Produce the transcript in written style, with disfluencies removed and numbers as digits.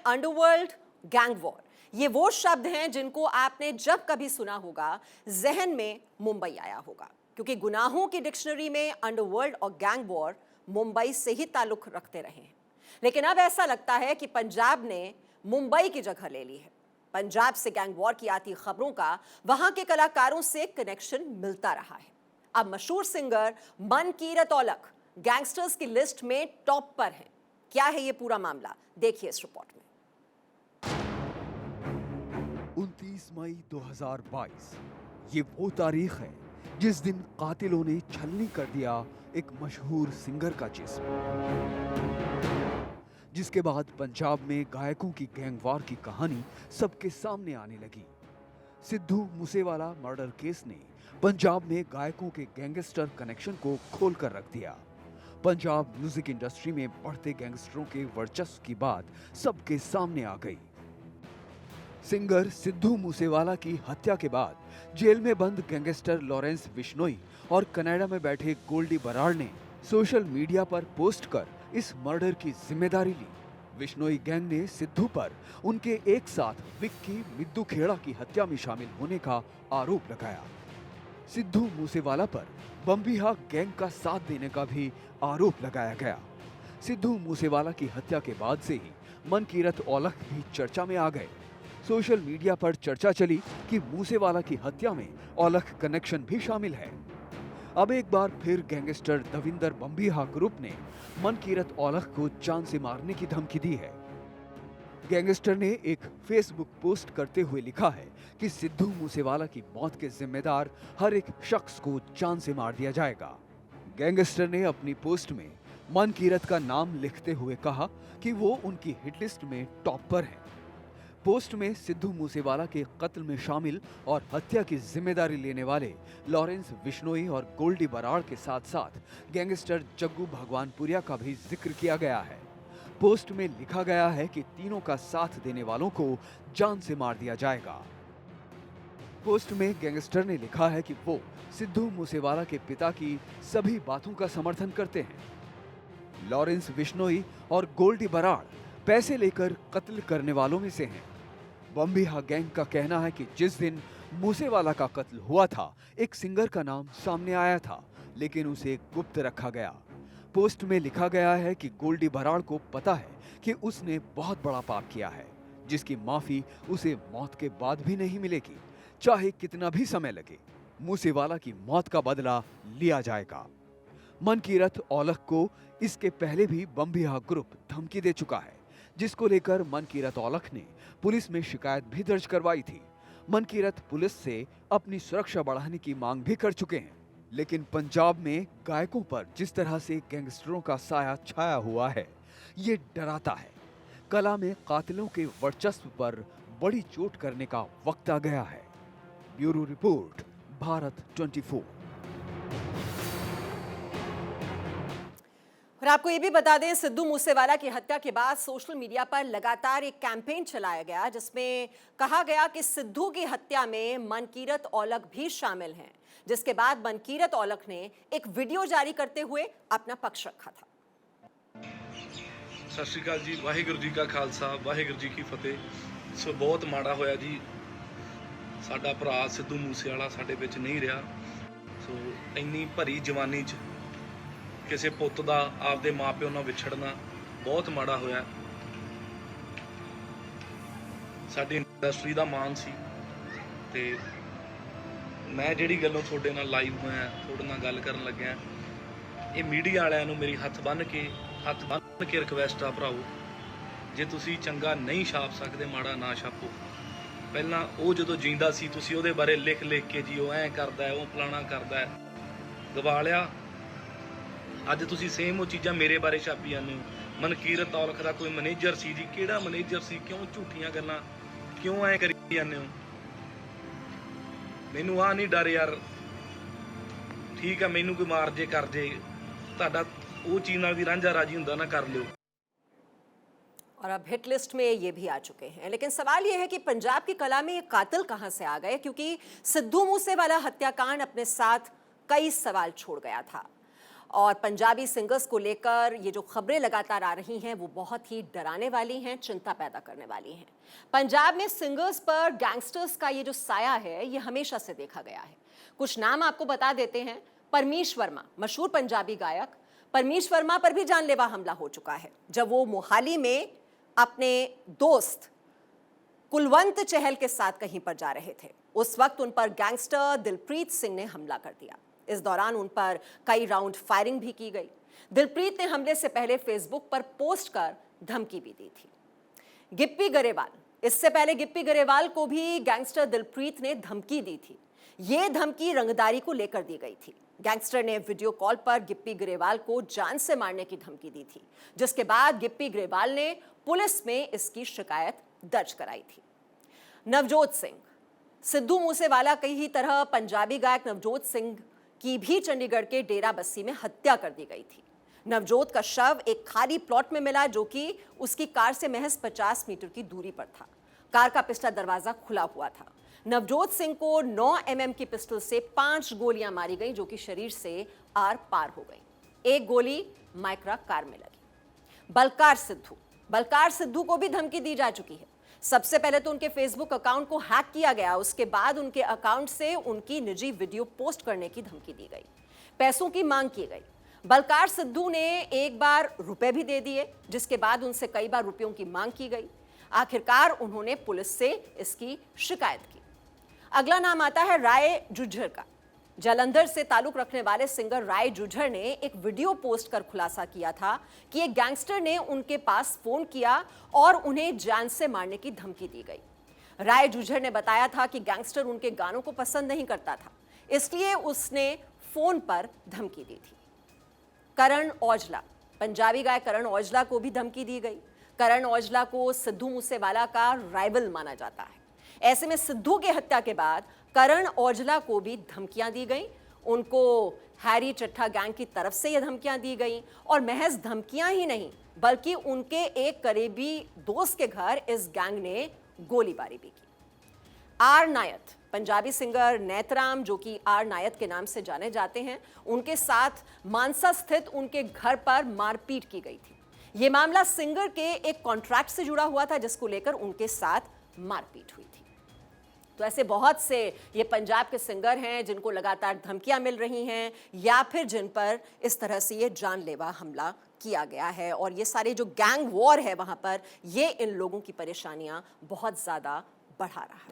Underworld, gang war, ये वो शब्द हैं जिनको आपने जब कभी सुना होगा जहन में मुंबई आया होगा, क्योंकि गुनाहों की डिक्शनरी में अंडरवर्ल्ड और गैंग वॉर मुंबई से ही ताल्लुक रखते रहे हैं। लेकिन अब ऐसा लगता है कि पंजाब ने मुंबई की जगह ले ली है। पंजाब से गैंग वॉर की आती खबरों का वहां के कलाकारों से कनेक्शन मिलता रहा है। अब मशहूर सिंगर मनकीरत औलख गैंगस्टर्स की लिस्ट में टॉप पर हैं। क्या है ये पूरा मामला, देखिए इस रिपोर्ट में। 29 मई 2022 ये वो तारीख है जिस दिन कातिलों ने छलनी कर दिया एक मशहूर सिंगर का जिस्म, जिसके बाद पंजाब में गायकों की गैंगवार की कहानी सबके सामने आने लगी। सिद्धू मूसेवाला मर्डर केस ने पंजाब में गायकों के गैंगस्टर कनेक्शन को खोल कर रख दिया। पंजाब म्यूजिक इंडस्ट्री में बढ़ते गैंगस्टरों के वर्चस्व की बात सबके सामने आ गई। सिंगर सिद्धू मूसेवाला की हत्या के बाद जेल में बंद गैंगस्टर लॉरेंस बिश्नोई और कनाडा में बैठे गोल्डी बराड़ ने सोशल मीडिया पर पोस्ट कर इस मर्डर की जिम्मेदारी ली। बिश्नोई गैंग ने सिद्धू पर उनके एक साथ विक्की मिद्दू खेड़ा की हत्या में शामिल होने का आरोप लगाया। सिद्धू मूसेवाला पर बम्बिहा गैंग का साथ देने का भी आरोप लगाया गया। सिद्धू मूसेवाला की हत्या के बाद से ही मनकीरत औलख भी चर्चा में आ गए। सोशल मीडिया पर चर्चा चली कि मूसेवाला की हत्या में औलख कनेक्शन भी शामिल है। अब एक बार फिर गैंगस्टर दविंदर बम्बिहा ग्रुप ने मनकीरत औलख को जान से मारने की धमकी दी है। गैंगस्टर ने एक फेसबुक पोस्ट करते हुए लिखा है कि सिद्धू मूसेवाला की मौत के जिम्मेदार हर एक शख्स को जान से मार दिया जाएगा। गैंगस्टर ने अपनी पोस्ट में मनकीरत का नाम लिखते हुए कहा कि वो उनकी हिट लिस्ट में टॉप पर है। पोस्ट में सिद्धू मूसेवाला के कत्ल में शामिल और हत्या की जिम्मेदारी लेने वाले लॉरेंस बिश्नोई और गोल्डी बराड़ के साथ साथ गैंगस्टर जग्गू भगवानपुरिया का भी जिक्र किया गया है। पोस्ट में लिखा गया है कि तीनों का साथ देने वालों को जान से मार दिया जाएगा। पोस्ट में गैंगस्टर ने लिखा है कि वो सिद्धू मूसेवाला के पिता की सभी बातों का समर्थन करते हैं। लॉरेंस बिश्नोई और गोल्डी बराड़ पैसे लेकर कत्ल करने वालों में से हैं। बम्बिहा गैंग का कहना है कि जिस दिन मूसेवाला का कत्ल हुआ था, एक सिंगर का नाम सामने आया था, लेकिन उसे गुप्त रखा गया। पोस्ट में लिखा गया है कि गोल्डी बराड़ को पता है कि उसने बहुत बड़ा पाप किया है, जिसकी माफी उसे मौत के बाद भी नहीं मिलेगी, चाहे कितना भी समय लगे। मूसेवाला की मौत का बदला लिया जाएगा। मनकीरत औलख को इसके पहले भी बम्बिहा ग्रुप धमकी दे चुका है, जिसको लेकर मनकीरत औलख ने पुलिस में शिकायत भी दर्ज करवाई थी। मनकीरत पुलिस से अपनी सुरक्षा बढ़ाने की मांग भी कर चुके हैं। लेकिन पंजाब में गायकों पर जिस तरह से गैंगस्टरों का साया छाया हुआ है, ये डराता है। कला में कातिलों के वर्चस्व पर बड़ी चोट करने का वक्त आ गया है। Bureau report, Bharat 24। और आपको ये भी बता दें, सिद्धू मूसेवाला की हत्या के बाद सोशल मीडिया पर लगातार एक कैंपेन चलाया गया, जिसमें कहा गया कि सिद्धू की हत्या में मनकीरत औलख भी शामिल हैं, जिसके बाद मनकीरत औलख ने एक वीडियो जारी करते हुए अपना पक्ष रखा था। सत श्री अकाल जी, वाहिगुरू जी का खालसा, वाहिगुरू जी की फतेह। सो बहुत माड़ा होया जी, साडा भरा सिद्धू मूसेवाला साडे विच नहीं रहा। सो इन्नी भरी जवानी च किसी पुੱਤ ਦਾ ਆਪਦੇ ਮਾਪਿਓ ਨਾਲ ਵਿਛੜਨਾ ਬਹੁਤ ਮਾੜਾ ਹੋਇਆ। ਸਾਡੀ ਇੰਡਸਟਰੀ ਦਾ ਮਾਨ ਸੀ ਤੇ ਮੈਂ ਜਿਹੜੀ ਗੱਲੋਂ ਤੁਹਾਡੇ ਨਾਲ ਲਾਈਵ ਹੋਇਆ, ਤੁਹਾਡੇ ਨਾਲ ਗੱਲ ਕਰਨ ਲੱਗਿਆ, ਇਹ ਮੀਡੀਆ ਵਾਲਿਆਂ ਨੂੰ ਮੇਰੀ ਹੱਥ ਬੰਨ੍ਹ ਕੇ ਰਿਕਵੈਸਟ ਆ ਭਰਾਓ, ਜੇ ਤੁਸੀਂ ਚੰਗਾ ਨਹੀਂ ਛਾਪ ਸਕਦੇ, ਮਾੜਾ ਨਾ ਛਾਪੋ। ਪਹਿਲਾਂ ਉਹ ਜਦੋਂ ਜਿੰਦਾ ਸੀ ਤੁਸੀਂ ਉਹਦੇ ਬਾਰੇ ਲਿਖ ਕੇ ਜੀ ਉਹ ਐਂ ਕਰਦਾ, ਉਹ ਫਲਾਣਾ ਕਰਦਾ, ਦਬਾ ਲਿਆ। ਅੱਜ ਤੁਸੀਂ ਸੇਮ ਉਹ ਚੀਜ਼ਾਂ ਮੇਰੇ ਬਾਰੇ ਛਾਪੀ ਜਾਂਦੇ ਹੋ। मनकीरत औलख ਦਾ ਕੋਈ ਮੈਨੇਜਰ ਸੀ ਜੀ, ਕਿਹੜਾ ਮੈਨੇਜਰ ਸੀ, ਕਿਉਂ ਝੂਠੀਆਂ ਗੱਲਾਂ, ਕਿਉਂ ਐ ਕਰੀ ਜਾਂਦੇ ਹੋ। ਮੈਨੂੰ ਆ ਨਹੀਂ ਡਰ ਯਾਰ, ਠੀਕ ਆ ਮੈਨੂੰ ਕੋਈ ਮਾਰ ਜੇ ਕਰ ਜੇ, ਤੁਹਾਡਾ ਉਹ ਚੀਜ਼ ਨਾਲ ਵੀ ਰਾਂਝਾ ਰਾਜੀ ਹੁੰਦਾ ਨਾ, कर लो। और अब हिट लिस्ट में ये भी आ चुके हैं। लेकिन सवाल ये है कि पंजाब की कला में ये कातिल कहां से आ गए, क्योंकि सिद्धू मूसेवाला हत्याकांड अपने साथ कई सवाल छोड़ गया था। और पंजाबी सिंगर्स को लेकर ये जो खबरें लगातार आ रही हैं वो बहुत ही डराने वाली हैं, चिंता पैदा करने वाली हैं। पंजाब में सिंगर्स पर गैंगस्टर्स का ये जो साया है ये हमेशा से देखा गया है। कुछ नाम आपको बता देते हैं। परमीश वर्मा, मशहूर पंजाबी गायक, परमीश वर्मा पर भी जानलेवा हमला हो चुका है जब वो मोहाली में अपने दोस्त कुलवंत चहल के साथ कहीं पर जा रहे थे। उस वक्त उन पर गैंगस्टर दिलप्रीत सिंह ने हमला कर दिया। इस दौरान उन पर कई राउंड फायरिंग भी की गई। दिलप्रीत ने हमले से पहले फेसबुक पर पोस्ट कर धमकी भी दी थी। गिप्पी गरेवाल, इससे पहले गिप्पी गरेवाल को भी गैंगस्टर दिलप्रीत ने धमकी दी थी। ये धमकी रंगदारी को लेकर दी गई थी। गैंगस्टर ने वीडियो कॉल पर गिप्पी गरेवाल को जान से मारने की धमकी दी थी, जिसके बाद गिप्पी गरेवाल ने पुलिस में इसकी शिकायत दर्ज कराई थी। नवजोत सिंह, सिद्धू मूसेवाला की ही तरह पंजाबी गायक नवजोत सिंह की भी चंडीगढ़ के डेरा बस्सी में हत्या कर दी गई थी। नवजोत का शव एक खाली प्लॉट में मिला जो कि उसकी कार से महज 50 मीटर की दूरी पर था। कार का पिछला दरवाजा खुला हुआ था। नवजोत सिंह को 9 mm की पिस्टल से 5 गोलियां मारी गई जो कि शरीर से आर पार हो गई। एक गोली माइक्रा कार में लगी। बलकार सिद्धू को भी धमकी दी जा चुकी है। सबसे पहले तो उनके फेसबुक अकाउंट को हैक किया गया, उसके बाद उनके अकाउंट से उनकी निजी वीडियो पोस्ट करने की धमकी दी गई, पैसों की मांग की गई। बलकार सिद्धू ने एक बार रुपए भी दे दिए, जिसके बाद उनसे कई बार रुपयों की मांग की गई। आखिरकार उन्होंने पुलिस से इसकी शिकायत की। अगला नाम आता है राय जुझर का। जालंधर से ताल्लुक रखने वाले सिंगर राय जुझर ने एक वीडियो पोस्ट कर खुलासा किया था कि एक गैंगस्टर ने उनके पास फोन किया और उन्हें जान से मारने की धमकी दी गई। राय जुझर ने बताया था कि गैंगस्टर उनके गानों को पसंद नहीं करता था, इसलिए उसने फोन पर धमकी दी थी। करण औजला, पंजाबी गायक करण औजला को भी धमकी दी गई। करण औजला को सिद्धू मूसेवाला का राइवल माना जाता है। ऐसे में सिद्धू की हत्या के बाद करण औजला को भी धमकियां दी गई। उनको हैरी चट्ठा गैंग की तरफ से ये धमकियां दी गई और महज धमकियां ही नहीं बल्कि उनके एक करीबी दोस्त के घर इस गैंग ने गोलीबारी भी की। आर नायत, पंजाबी सिंगर नेतराम जो कि आर नायत के नाम से जाने जाते हैं, उनके साथ मानसा स्थित उनके घर पर मारपीट की गई थी। ये मामला सिंगर के एक कॉन्ट्रैक्ट से जुड़ा हुआ था जिसको लेकर उनके साथ मारपीट हुई थी। तो ऐसे बहुत से ये पंजाब के सिंगर हैं जिनको लगातार धमकियां मिल रही हैं या फिर जिन पर इस तरह से ये जानलेवा हमला किया गया है, और ये सारे जो गैंग वॉर है वहां पर ये इन लोगों की परेशानियां बहुत ज्यादा बढ़ा रहा है।